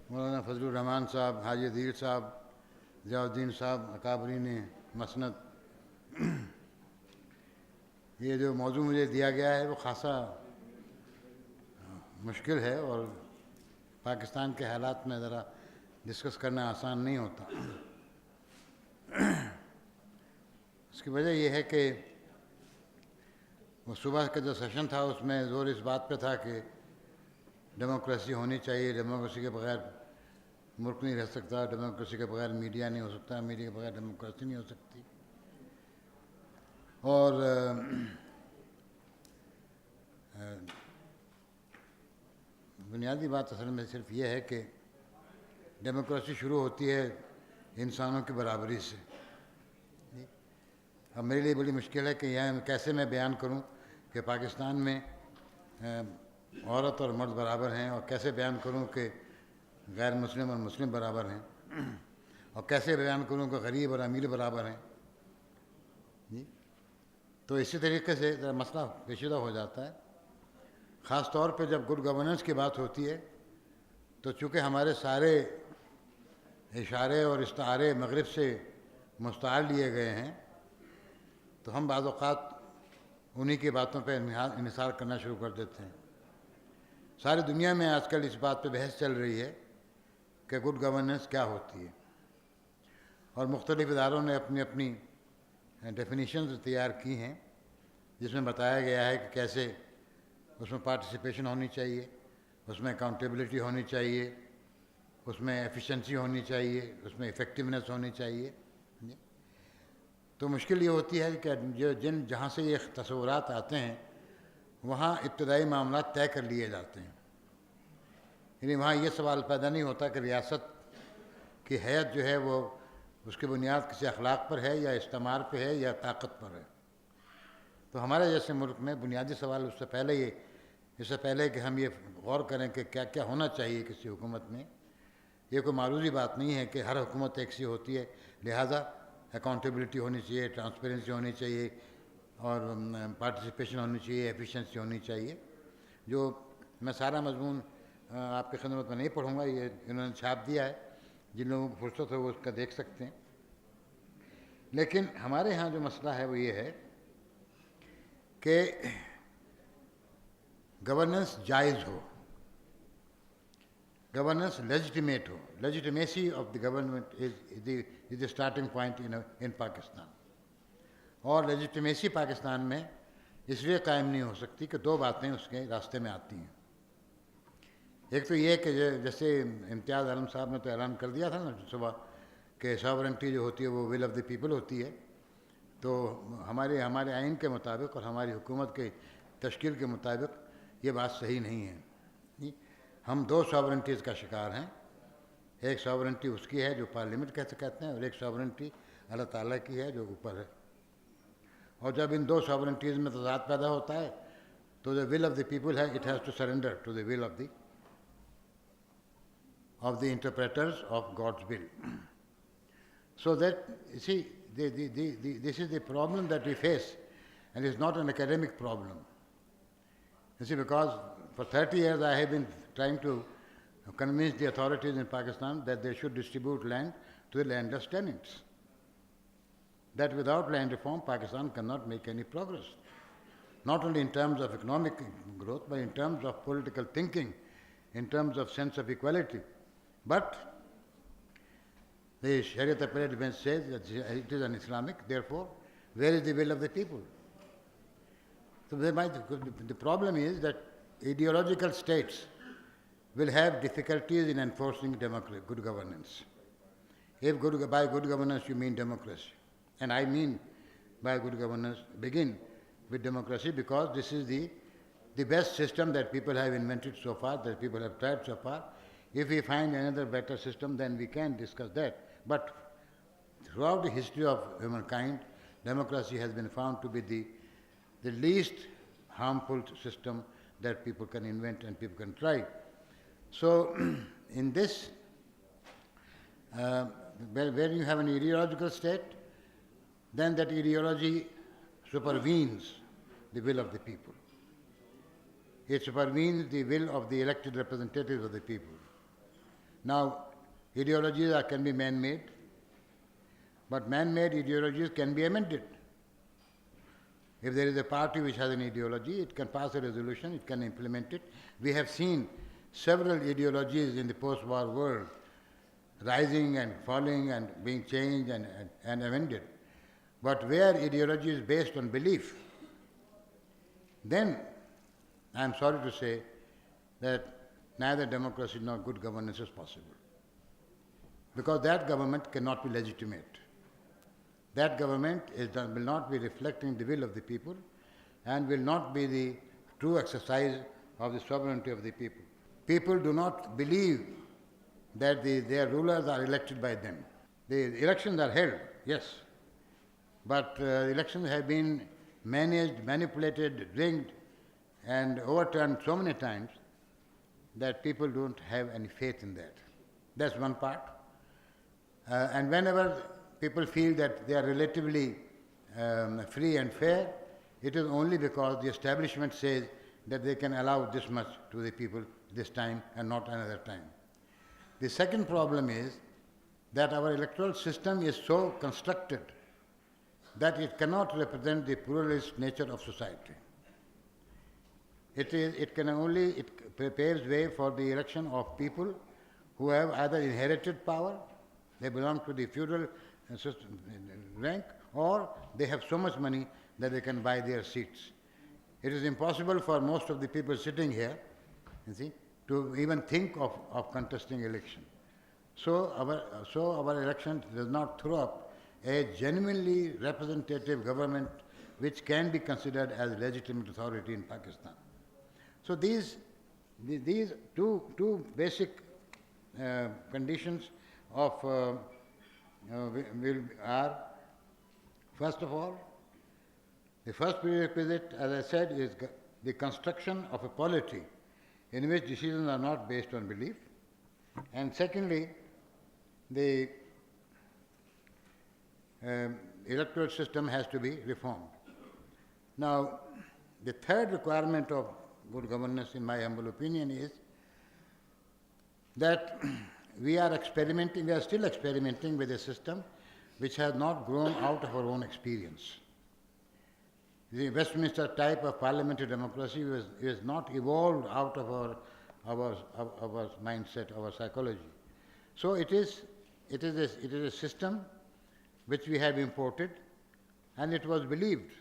مولانا فضل الرحمان صاحب، حاجی عدیل صاحب، ضیاء الدین صاحب، اکابرین مسند. یہ جو موضوع مجھے دیا گیا ہے وہ خاصا مشکل ہے اور پاکستان کے حالات میں ذرا ڈسکس کرنا آسان نہیں ہوتا. اس کی وجہ یہ ہے کہ وہ صبح کا جو سیشن تھا اس میں زور اس بات پہ تھا کہ ڈیموکریسی ہونی چاہیے، ڈیموکریسی کے بغیر ملک نہیں رہ سکتا، ڈیموکریسی کے بغیر میڈیا نہیں ہو سکتا، میڈیا کے بغیر ڈیموکریسی نہیں ہو سکتی. اور بنیادی بات اصل میں صرف یہ ہے کہ ڈیموکریسی شروع ہوتی ہے انسانوں کی برابری سے. اب میرے لیے بڑی مشکل ہے کہ یہاں کیسے میں بیان کروں کہ پاکستان میں عورت اور مرد برابر ہیں، اور کیسے بیان کروں کہ غیر مسلم اور مسلم برابر ہیں، اور کیسے بیان کروں کہ غریب اور امیر برابر ہیں. جی تو اسی طریقے سے ذرا مسئلہ پیچیدہ ہو جاتا ہے، خاص طور پہ جب گڈ گورننس کی بات ہوتی ہے. تو چونکہ ہمارے سارے اشارے اور استعارے مغرب سے مستعار لیے گئے ہیں، تو ہم بعض اوقات انہی کی باتوں پہ انحصار کرنا شروع کر دیتے ہیں. ساری دنیا میں آج کل اس بات پہ بحث چل رہی ہے کہ گڈ گورننس کیا ہوتی ہے، اور مختلف اداروں نے اپنی اپنی ڈیفینیشنز تیار کی ہیں، جس میں بتایا گیا ہے کہ کیسے اس میں پارٹیسپیشن ہونی چاہیے، اس میں اکاؤنٹیبلٹی ہونی چاہیے، اس میں ایفیشنسی ہونی چاہیے، اس میں افیکٹونیس ہونی چاہیے. تو مشکل یہ ہوتی ہے کہ جہاں سے یہ تصورات آتے ہیں وہاں ابتدائی معاملات طے کر لیے جاتے ہیں. یعنی وہاں یہ سوال پیدا نہیں ہوتا کہ ریاست کی حیت جو ہے وہ اس کی بنیاد کسی اخلاق پر ہے یا استعمار پہ ہے یا طاقت پر ہے. تو ہمارے جیسے ملک میں بنیادی سوال اس سے پہلے کہ ہم یہ غور کریں کہ کیا کیا ہونا چاہیے کسی حکومت میں. یہ کوئی معروضی بات نہیں ہے کہ ہر حکومت ایک سی ہوتی ہے، لہٰذا اکاؤنٹیبلٹی ہونی چاہیے، ٹرانسپیرنسی ہونی چاہیے، اور پارٹیسپیشن ہونی چاہیے، ایفیشنسی ہونی چاہیے. جو میں سارا مضمون آپ کی خدمت میں نہیں پڑھوں گا، یہ انہوں نے چھاپ دیا ہے، جن لوگوں کو فرصت ہو وہ اس کا دیکھ سکتے ہیں. لیکن ہمارے ہاں جو مسئلہ ہے وہ یہ ہے کہ گورننس جائز ہو، گورننس لیجیٹیمیٹ ہو. Legitimacy of the government is the starting point in Pakistan. اور لیجیٹیمیسی پاکستان میں اس لیے قائم نہیں ہو سکتی کہ دو باتیں اس کے راستے میں آتی ہیں. ایک تو یہ کہ جیسے امتیاز عالم صاحب نے تو اعلان کر دیا تھا نا صبح کہ ساورنٹی جو ہوتی ہے وہ ول آف دی پیپل ہوتی ہے. تو ہمارے آئین کے مطابق اور ہماری حکومت کے تشکیل کے مطابق یہ بات صحیح نہیں ہے. ہم دو ساورنٹیز کا شکار ہیں. ایک ساورنٹی اس کی ہے جو پارلیمنٹ کہتے ہیں، اور ایک ساورنٹی اللہ تعالیٰ کی ہے جو اوپر ہے. اور جب ان دو ساورنٹیز میں تضاد پیدا ہوتا ہے تو جو ول آف دی پیپل ہے it has to surrender to the will of the interpreters of God's will. So that, you see, this is the problem that we face, and it's not an academic problem. You see, because for 30 years I have been trying to convince the authorities in Pakistan that they should distribute land to the landless tenants. That without land reform, Pakistan cannot make any progress. Not only in terms of economic growth, but in terms of political thinking, in terms of sense of equality. But the Shariat appellate bench says that it is un-Islamic, therefore, where is the will of the people? So the problem is that ideological states will have difficulties in enforcing good governance. If by good governance you mean democracy, and I mean by good governance begin with democracy, because this is the best system that people have invented so far, that people have tried so far. If we find another better system, then we can discuss that. But throughout the history of humankind, democracy has been found to be the least harmful system that people can invent and people can try. So in this, when you have an ideological state, then that ideology supervenes the will of the people. It supervenes the will of the elected representatives of the people. Now, ideologies can be man-made, but man-made ideologies can be amended. If there is a party which has an ideology, it can pass a resolution, it can implement it. We have seen several ideologies in the post-war world rising and falling and being changed and amended. But where ideology is based on belief, then I am sorry to say that neither democracy nor good governance is possible. Because that government cannot be legitimate. That government will not be reflecting the will of the people and will not be the true exercise of the sovereignty of the people. People do not believe that their rulers are elected by them. The elections are held, yes, but elections have been managed, manipulated, rigged, and overturned so many times that people don't have any faith in that. That's one part. And whenever people feel that they are relatively free and fair, it is only because the establishment says that they can allow this much to the people this time and not another time. The second problem is that our electoral system is so constructed that it cannot represent the pluralist nature of society. It prepares way for the election of people who have either inherited power, they belong to the feudal rank, or they have so much money that they can buy their seats. It is impossible for most of the people sitting here, you see, to even think of contesting election. So our election does not throw up a genuinely representative government which can be considered as legitimate authority in Pakistan. So these two basic conditions of are, first of all, the first prerequisite, as I said, is the construction of a polity in which decisions are not based on belief. And secondly, the electoral system has to be reformed. Now, the third requirement of good governance, in my humble opinion, is that we are still experimenting with a system which has not grown out of our own experience. The Westminster type of parliamentary democracy is not evolved out of our mindset, our psychology. So it is a system which we have imported, and it was believed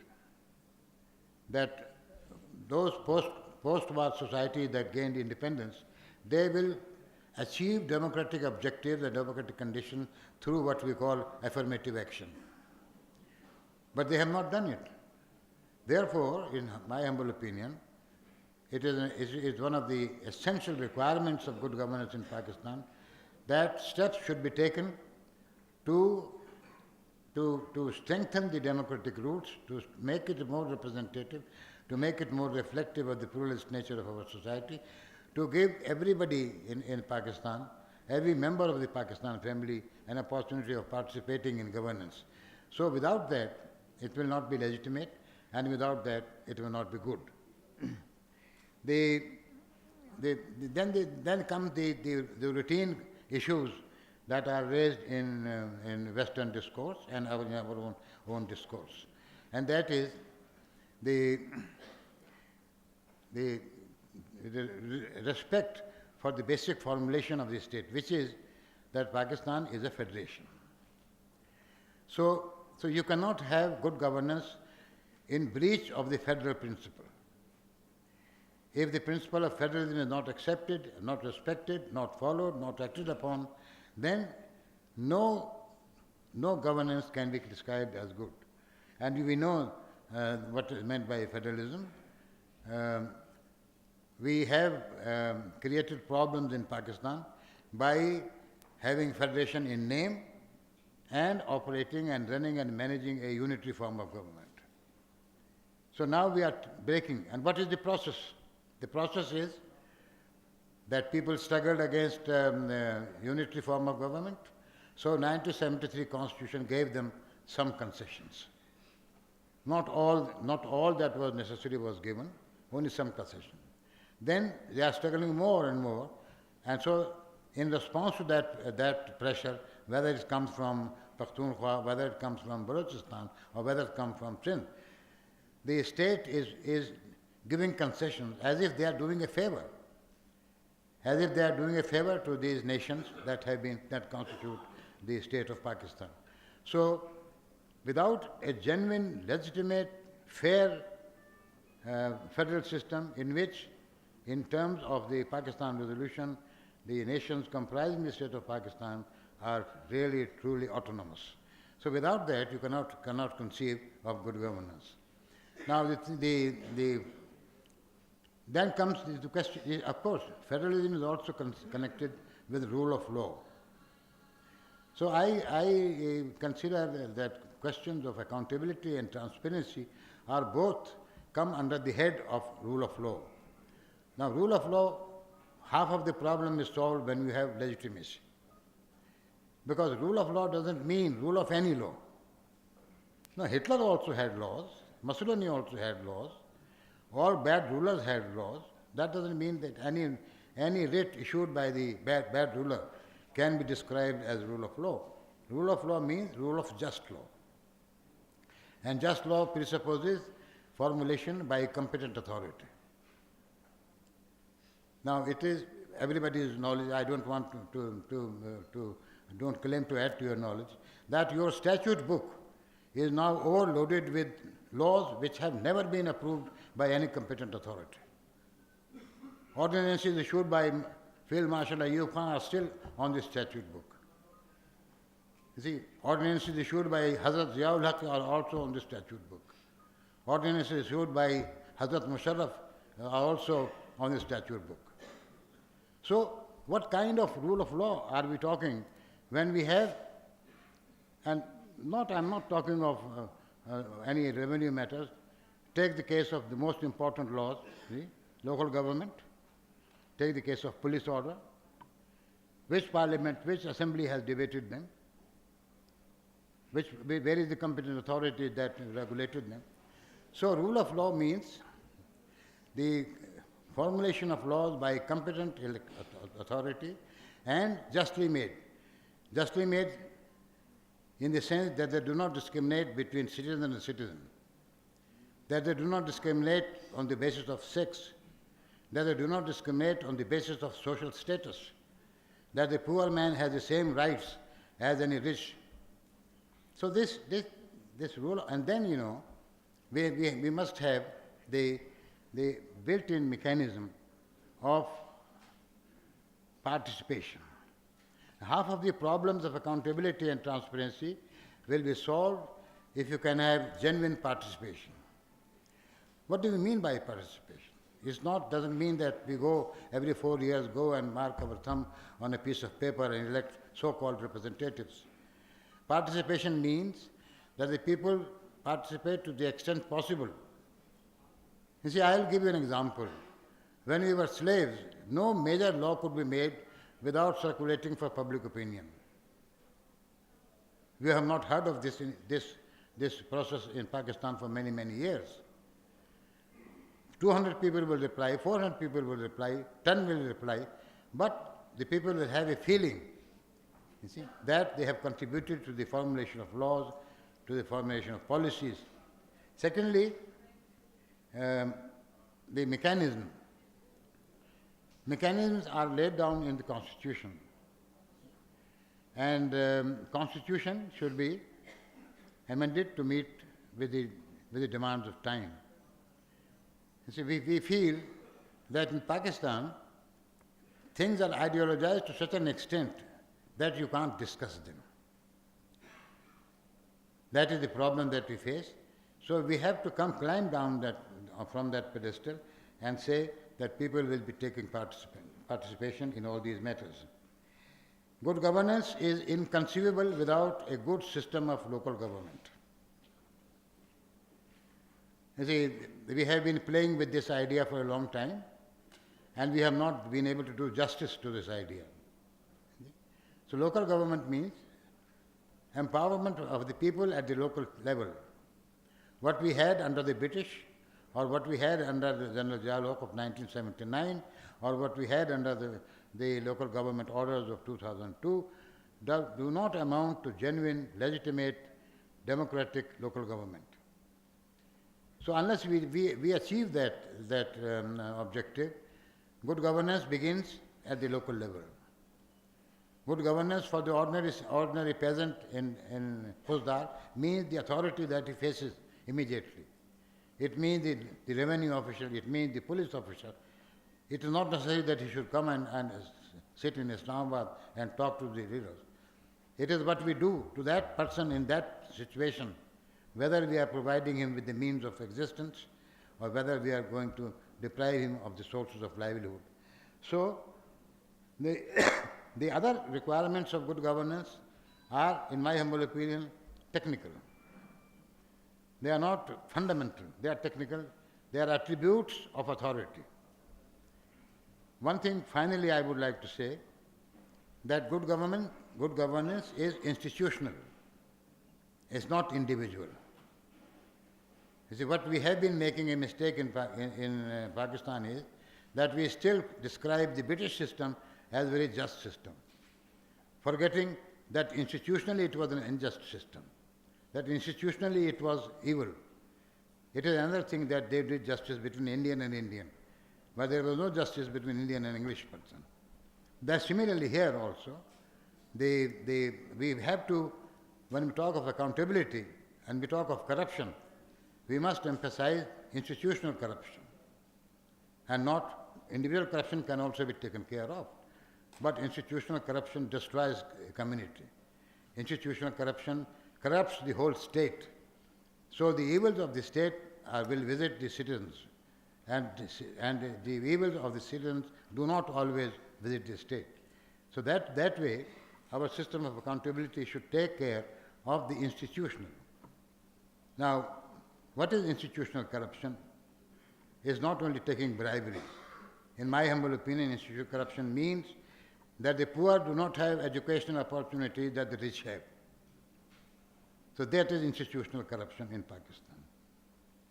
that those post-war societies that gained independence, they will achieve democratic objectives and democratic conditions through what we call affirmative action. But they have not done it. Therefore, in my humble opinion, it is one of the essential requirements of good governance in Pakistan that steps should be taken to strengthen the democratic roots, to make it more representative, to make it more reflective of the pluralist nature of our society, to give everybody in Pakistan, every member of the Pakistan family, an opportunity of participating in governance. So without that, it will not be legitimate, and without that, it will not be good. Then come the routine issues that are raised in Western discourse and our own discourse, and that is the respect for the basic formulation of the state, which is that Pakistan is a federation. So you cannot have good governance in breach of the federal principle. If the principle of federalism is not accepted, not respected, not followed, not acted upon, then no governance can be described as good. And we know what is meant by federalism. We have created problems in Pakistan by having federation in name and operating and running and managing a unitary form of government. So now we are breaking. And what is the process? The process is that people struggled against unitary form of government. So 1973 Constitution gave them some concessions. Not all that was necessary was given, only some concession. Then they are struggling more and more, and so in response to that pressure, whether it comes from Pakhtunkhwa, whether it comes from Balochistan, or whether it comes from Sindh, the state is giving concessions as if they are doing a favor, as if they are doing a favor to these nations that constitute the state of Pakistan. So, without a genuine, legitimate, fair federal system in which, in terms of the Pakistan resolution, the nations comprising the state of Pakistan are really, truly autonomous. So without that, you cannot conceive of good governance. Now, then comes the question, of course, federalism is also connected with rule of law. So I consider that questions of accountability and transparency are both come under the head of rule of law. Now, rule of law, half of the problem is solved when you have legitimacy. Because rule of law doesn't mean rule of any law. No, Hitler also had laws, Mussolini also had laws, all bad rulers had laws. That doesn't mean that any writ issued by the bad ruler can be described as rule of law. Rule of law means rule of just law. And just law presupposes formulation by a competent authority. Now, it is everybody's knowledge. I don't want don't claim to add to your knowledge that your statute book is now overloaded with laws which have never been approved by any competent authority. Ordinances issued by Field Marshal Ayub Khan are still on the statute book. You see, ordinances issued by Hazrat Ziaul Haq are also on the statute book. Ordinances issued by Hazrat Musharraf are also on the statute book. So, what kind of rule of law are we talking when we have, and I'm not talking of any revenue matters. Take the case of the most important laws, the local government. Take the case of police order. Which parliament, which assembly has debated them? Where is the competent authority that regulated them? So rule of law means the formulation of laws by competent authority and justly made. Justly made in the sense that they do not discriminate between citizen and citizen, that they do not discriminate on the basis of sex, that they do not discriminate on the basis of social status, that the poor man has the same rights as any rich. So this rule, and then we must have the built-in mechanism of participation. Half of the problems of accountability and transparency will be solved if you can have genuine participation. What do we mean by participation? Doesn't mean that we go every 4 years, go and mark our thumb on a piece of paper and elect so-called representatives. Participation means that the people participate to the extent possible. You see, I'll give you an example. When we were slaves, no major law could be made without circulating for public opinion. We have not heard of this process in Pakistan for many, many years. 200 people will reply, 400 people will reply, 10 will reply, but the people will have a feeling, you see, that they have contributed to the formulation of laws, to the formulation of policies. Secondly, the mechanisms are laid down in the Constitution, and Constitution should be amended to meet with the demands of time. You see, we feel that in Pakistan, things are ideologized to such an extent that you can't discuss them. That is the problem that we face. So we have to climb down from that pedestal and say that people will be taking participation in all these matters. Good governance is inconceivable without a good system of local government. You see, we have been playing with this idea for a long time, and we have not been able to do justice to this idea. So local government means empowerment of the people at the local level. What we had under the British, or what we had under the General Ziaul Haq of 1979, or what we had under the local government orders of 2002 do not amount to genuine, legitimate, democratic local government. So unless we achieve that objective, good governance begins at the local level. Good governance for the ordinary peasant in Fusdar means the authority that he faces immediately. It means the revenue official, it means the police officer. It is not necessary that he should come and sit in Islamabad and talk to the leaders. It is what we do to that person in that situation, whether we are providing him with the means of existence or whether we are going to deprive him of the sources of livelihood. So, the other requirements of good governance are, in my humble opinion, technical. They are not fundamental, they are technical, they are attributes of authority. One thing finally I would like to say, that good governance is institutional, it's not individual. You see, what we have been making a mistake in Pakistan is that we still describe the British system as a very just system, forgetting that institutionally it was an unjust system, that institutionally it was evil. It is another thing that they did justice between Indian and Indian, but there was no justice between Indian and English person. That similarly here also, we have to, when we talk of accountability and we talk of corruption, we must emphasize institutional corruption, and not individual corruption can also be taken care of. But institutional corruption destroys a community. Institutional corruption corrupts the whole state. So the evils of the state will visit the citizens, and the evils of the citizens do not always visit the state. So that way, our system of accountability should take care of the institutional. Now, what is institutional corruption? It's not only taking bribery. In my humble opinion, institutional corruption means that the poor do not have educational opportunities that the rich have. So that is institutional corruption in Pakistan.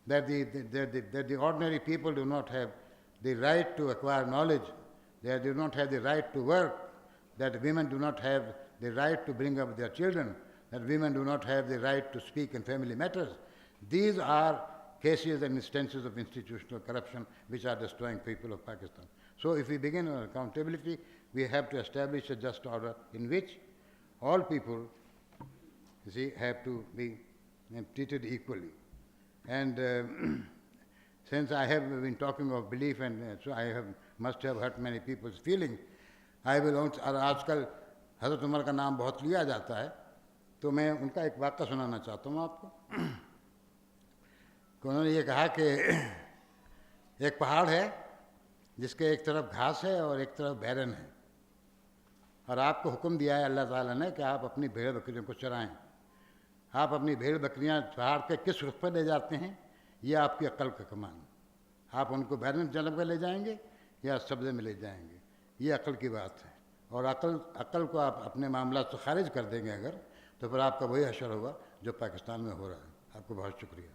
That the ordinary people do not have the right to acquire knowledge, they do not have the right to work, that women do not have the right to bring up their children, that women do not have the right to speak in family matters. These are cases and instances of institutional corruption which are destroying people of Pakistan. So if we begin on accountability, we have to establish a just order in which all people, you see, have to be treated equally. And since I have been talking of belief, and so I must have hurt many people's feelings, I will also, और आजकल हज़रत उमर का नाम बहुत लिया जाता है, तो मैं उनका एक वाक़या सुनाना चाहता हूँ आपको कि उन्होंने ये कहा कि एक पहाड़ है जिसके एक तरफ घास है और एक तरफ बैरन है, और आपको हुक्म दिया है अल्लाह ताला ने कि आप अपनी भेड़ बकरियों को चराएं। आप अपनी भेड़ बकरियां पहाड़ के किस रुख पर ले जाते हैं, ये आपकी अक्ल का कमाल। आप उनको बैरन जन्म पर ले जाएंगे या सब्ज़े में ले जाएंगे, ये अक्ल की बात है। और अक्ल को आप अपने मामला से खारिज कर देंगे अगर, तो फिर आपका वही हशर होगा जो पाकिस्तान में हो रहा है। आपको बहुत शुक्रिया।